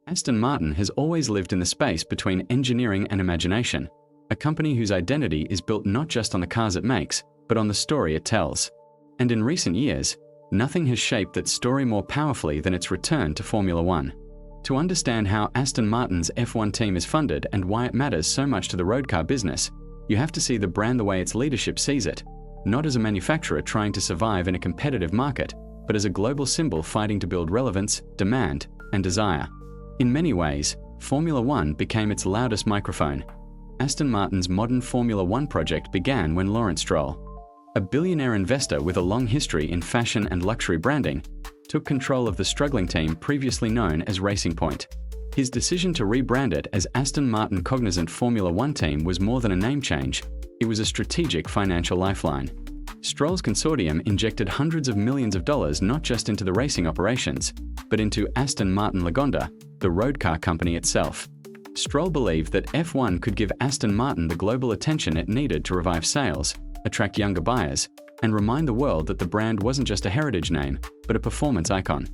Aston Martin has always lived in the space between engineering and imagination, a company whose identity is built not just on the cars it makes, but on the story it tells. And in recent years, nothing has shaped that story more powerfully than its return to Formula One. To understand how Aston Martin's F1 team is funded and why it matters so much to the road car business, you have to see the brand the way its leadership sees it, not as a manufacturer trying to survive in a competitive market, but as a global symbol fighting to build relevance, demand, and desire. In many ways, Formula One became its loudest microphone. Aston Martin's modern Formula One project began when Lawrence Stroll, a billionaire investor with a long history in fashion and luxury branding, took control of the struggling team previously known as Racing Point. His decision to rebrand it as Aston Martin Cognizant Formula One team was more than a name change, it was a strategic financial lifeline. Stroll's consortium injected hundreds of millions of dollars not just into the racing operations, but into Aston Martin Lagonda, the road car company itself. Stroll believed that F1 could give Aston Martin the global attention it needed to revive sales, attract younger buyers, and remind the world that the brand wasn't just a heritage name, but a performance icon.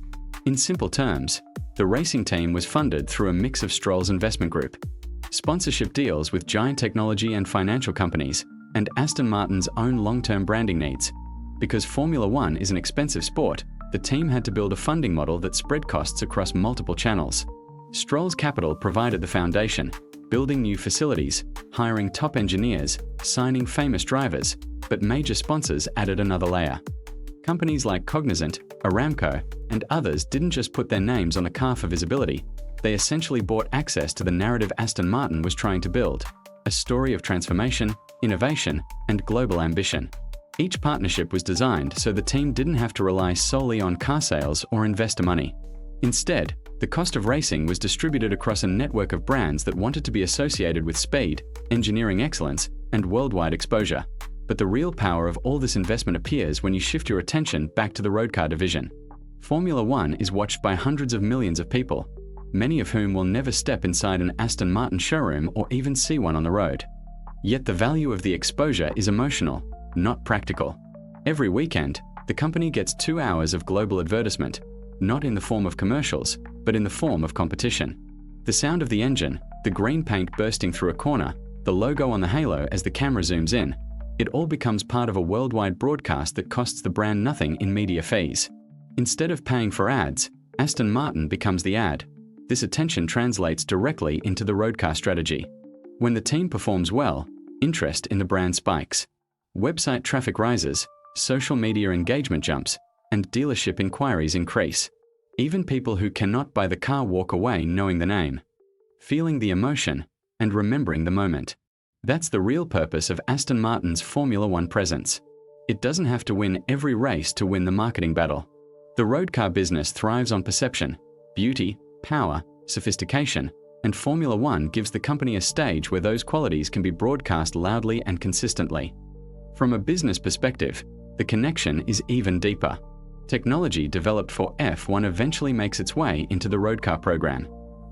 In simple terms, the racing team was funded through a mix of Stroll's investment group, sponsorship deals with giant technology and financial companies, and Aston Martin's own long-term branding needs. Because Formula One is an expensive sport, the team had to build a funding model that spread costs across multiple channels. Stroll's capital provided the foundation, building new facilities, hiring top engineers, signing famous drivers, but major sponsors added another layer. Companies like Cognizant, Aramco, and others didn't just put their names on the car for visibility, they essentially bought access to the narrative Aston Martin was trying to build, a story of transformation, innovation, and global ambition. Each partnership was designed so the team didn't have to rely solely on car sales or investor money. Instead, the cost of racing was distributed across a network of brands that wanted to be associated with speed, engineering excellence, and worldwide exposure. But the real power of all this investment appears when you shift your attention back to the road car division. Formula One is watched by hundreds of millions of people, many of whom will never step inside an Aston Martin showroom or even see one on the road. Yet the value of the exposure is emotional, not practical. Every weekend, the company gets 2 hours of global advertisement, not in the form of commercials, but in the form of competition. The sound of the engine, the green paint bursting through a corner, the logo on the halo as the camera zooms in, it all becomes part of a worldwide broadcast that costs the brand nothing in media fees. Instead of paying for ads, Aston Martin becomes the ad. This attention translates directly into the road car strategy. When the team performs well, interest in the brand spikes. Website traffic rises, social media engagement jumps, and dealership inquiries increase. Even people who cannot buy the car walk away knowing the name, feeling the emotion, and remembering the moment. That's the real purpose of Aston Martin's Formula One presence. It doesn't have to win every race to win the marketing battle. The road car business thrives on perception, beauty, power, sophistication, and Formula One gives the company a stage where those qualities can be broadcast loudly and consistently. From a business perspective, the connection is even deeper. Technology developed for F1 eventually makes its way into the road car program.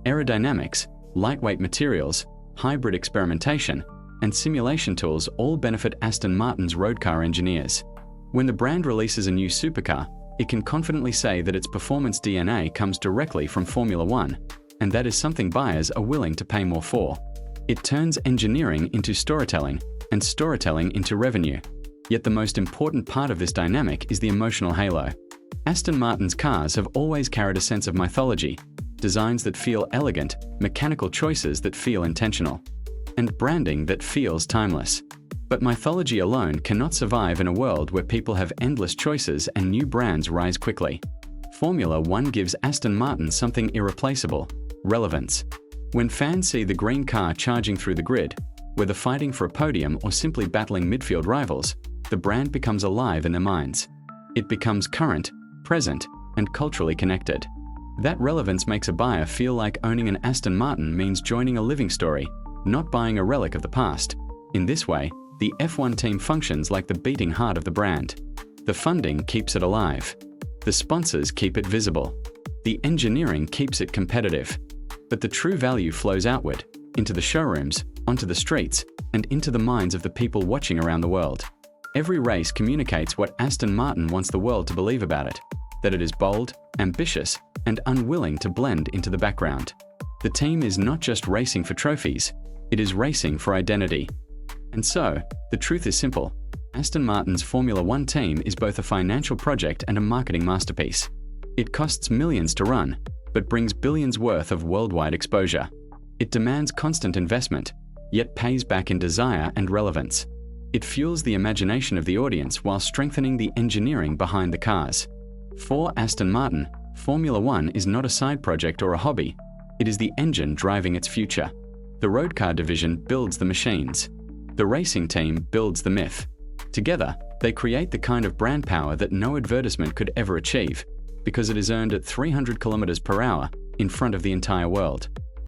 Aerodynamics, lightweight materials, hybrid experimentation, and simulation tools all benefit Aston Martin's road car engineers. When the brand releases a new supercar, it can confidently say that its performance DNA comes directly from Formula One, and that is something buyers are willing to pay more for. It turns engineering into storytelling, and storytelling into revenue. Yet the most important part of this dynamic is the emotional halo. Aston Martin's cars have always carried a sense of mythology, designs that feel elegant, mechanical choices that feel intentional, and branding that feels timeless. But mythology alone cannot survive in a world where people have endless choices and new brands rise quickly. Formula One gives Aston Martin something irreplaceable: relevance. When fans see the green car charging through the grid, whether fighting for a podium or simply battling midfield rivals, the brand becomes alive in their minds. It becomes current, present, and culturally connected. That relevance makes a buyer feel like owning an Aston Martin means joining a living story, not buying a relic of the past. In this way, the F1 team functions like the beating heart of the brand. The funding keeps it alive. The sponsors keep it visible. The engineering keeps it competitive. But the true value flows outward, into the showrooms, onto the streets, and into the minds of the people watching around the world. Every race communicates what Aston Martin wants the world to believe about it, that it is bold, ambitious, and unwilling to blend into the background. The team is not just racing for trophies, it is racing for identity. And so, the truth is simple. Aston Martin's Formula One team is both a financial project and a marketing masterpiece. It costs millions to run, but brings billions worth of worldwide exposure. It demands constant investment, yet pays back in desire and relevance. It fuels the imagination of the audience while strengthening the engineering behind the cars. For Aston Martin, Formula One is not a side project or a hobby. It is the engine driving its future. The road car division builds the machines. The racing team builds the myth. Together, they create the kind of brand power that no advertisement could ever achieve, because it is earned at 300 km/h in front of the entire world.